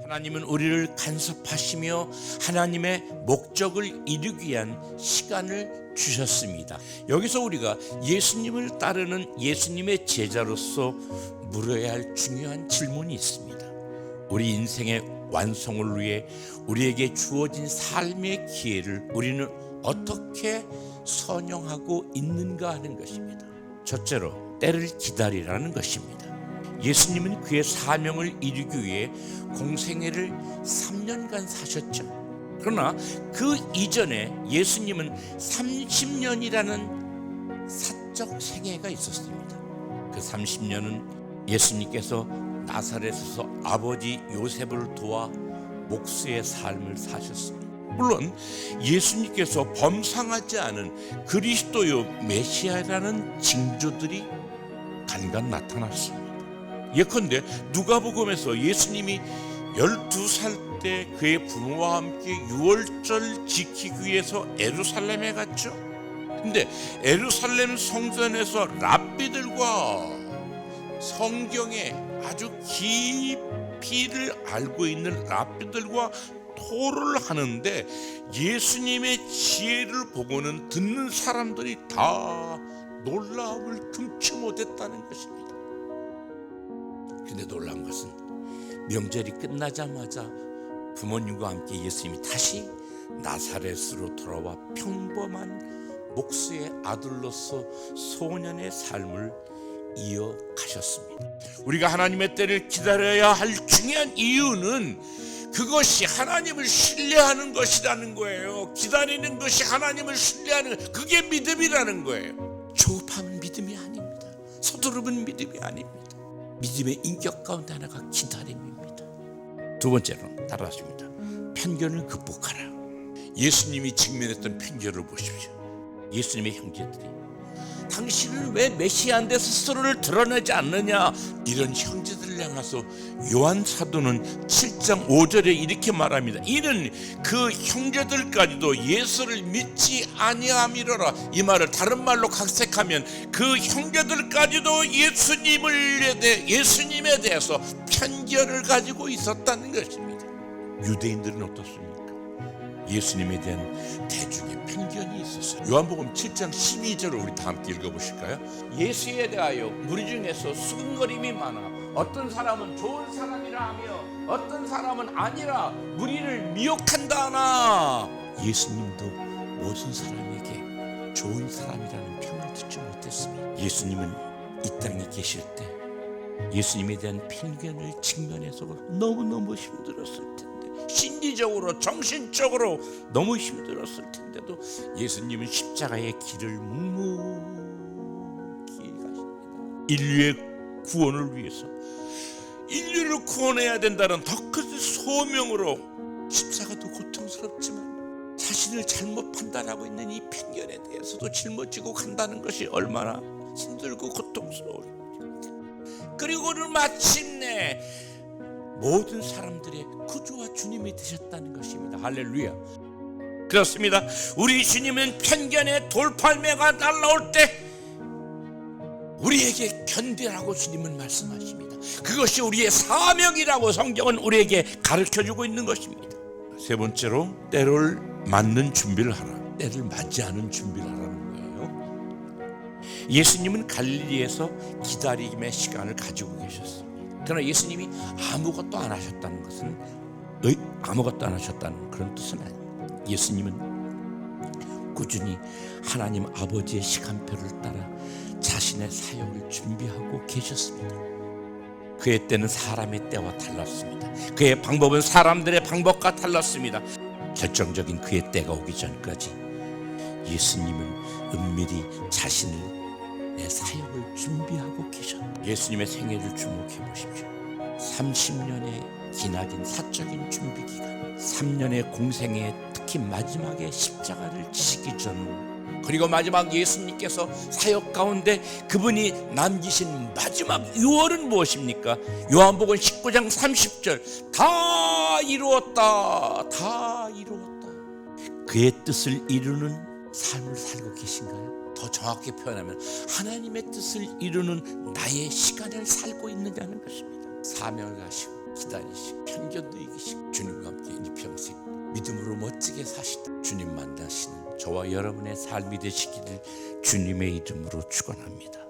하나님은 우리를 간섭하시며 하나님의 목적을 이루기 위한 시간을 주셨습니다. 여기서 우리가 예수님을 따르는 예수님의 제자로서 물어야 할 중요한 질문이 있습니다. 우리 인생의 완성을 위해 우리에게 주어진 삶의 기회를 우리는 어떻게 선용하고 있는가 하는 것입니다. 첫째로 때를 기다리라는 것입니다. 예수님은 그의 사명을 이루기 위해 공생애를 3년간 사셨죠. 그러나 그 이전에 예수님은 30년이라는 사적 생애가 있었습니다. 그 30년은 예수님께서 나사렛에서 아버지 요셉을 도와 목수의 삶을 사셨습니다. 물론 예수님께서 범상하지 않은 그리스도요 메시아라는 징조들이 간간 나타났습니다. 예컨대 누가복음에서 예수님이 12살 때 그의 부모와 함께 유월절 지키기 위해서 예루살렘에 갔죠. 근데 예루살렘 성전에서 랍비들과 성경에 아주 깊이를 알고 있는 랍비들과 토를 하는데 예수님의 지혜를 보고는 듣는 사람들이 다 놀라움을 금치 못했다는 것입니다. 근데 놀라운 것은 명절이 끝나자마자 부모님과 함께 예수님이 다시 나사렛으로 돌아와 평범한 목수의 아들로서 소년의 삶을 이어가셨습니다. 우리가 하나님의 때를 기다려야 할 중요한 이유는 그것이 하나님을 신뢰하는 것이라는 거예요. 기다리는 것이 하나님을 신뢰하는, 그게 믿음이라는 거예요. 조급함은 믿음이 아닙니다. 서두름은 믿음이 아닙니다. 믿음의 인격 가운데 하나가 기다림입니다. 두 번째로 따라하십니다. 편견을 극복하라. 예수님이 직면했던 편견을 보십시오. 예수님의 형제들이 당신은 왜 메시아인데 스스로를 드러내지 않느냐, 이런 형제들을 향해서 요한 사도는 7장 5절에 이렇게 말합니다. 이는 그 형제들까지도 예수를 믿지 아니함이로라. 이 말을 다른 말로 각색하면 그 형제들까지도 예수님에 대해서 편견을 가지고 있었다는 것입니다. 유대인들은 어떻습니까? 예수님에 대한 대중의 편견이 있었어요. 요한복음 7장 12절을 우리 다 함께 읽어보실까요? 예수에 대하여 무리 중에서 수근거림이 많아 어떤 사람은 좋은 사람이라 하며 어떤 사람은 아니라 무리를 미혹한다 하나. 예수님도 모든 사람에게 좋은 사람이라는 평을 듣지 못했습니다. 예수님은 이 땅에 계실 때 예수님에 대한 편견을 직면해서 너무너무 힘들었을 텐데, 심리적으로 정신적으로 너무 힘들었을 텐데도 예수님은 십자가의 길을 묵묵히 가십니다. 인류의 구원을 위해서, 인류를 구원해야 된다는 더 큰 소명으로 십자가도 고통스럽지만 자신을 잘못 판단하고 있는 이 편견에 대해서도 짊어지고 간다는 것이 얼마나 힘들고 고통스러울까. 그리고는 마침내 모든 사람들의 구주와 주님이 되셨다는 것입니다. 할렐루야. 그렇습니다. 우리 주님은 편견의 돌팔매가 날라올 때 우리에게 견디라고 주님은 말씀하십니다. 그것이 우리의 사명이라고 성경은 우리에게 가르쳐주고 있는 것입니다. 세 번째로 때를 맞는 준비를 하라. 때를 맞이하는 준비를 하라는 거예요. 예수님은 갈릴리에서 기다림의 시간을 가지고 계셨습니다. 그러나 예수님이 아무것도 안 하셨다는 그런 뜻은 아닙니다. 예수님은 꾸준히 하나님 아버지의 시간표를 따라 자신의 사역을 준비하고 계셨습니다. 그의 때는 사람의 때와 달랐습니다. 그의 방법은 사람들의 방법과 달랐습니다. 결정적인 그의 때가 오기 전까지 예수님은 은밀히 자신의 사역을 준비하고 계셨다. 예수님의 생애를 주목해 보십시오. 30년의 기나긴 사적인 준비 기간, 3년의 공생애, 특히 마지막에 십자가를 지시기 전, 그리고 마지막 예수님께서 사역 가운데 그분이 남기신 마지막 유언은 무엇입니까? 요한복음 19장 30절, 다 이루었다, 다 이루었다. 그의 뜻을 이루는 삶을 살고 계신가요? 더 정확히 표현하면 하나님의 뜻을 이루는 나의 시간을 살고 있느냐는 것입니다. 사명을 가시고 기다리시고 편견도 이기시고 주님과 함께 이 평생 믿음으로 멋지게 사시다 주님 만나시는 저와 여러분의 삶이 되시기를 주님의 이름으로 축원합니다.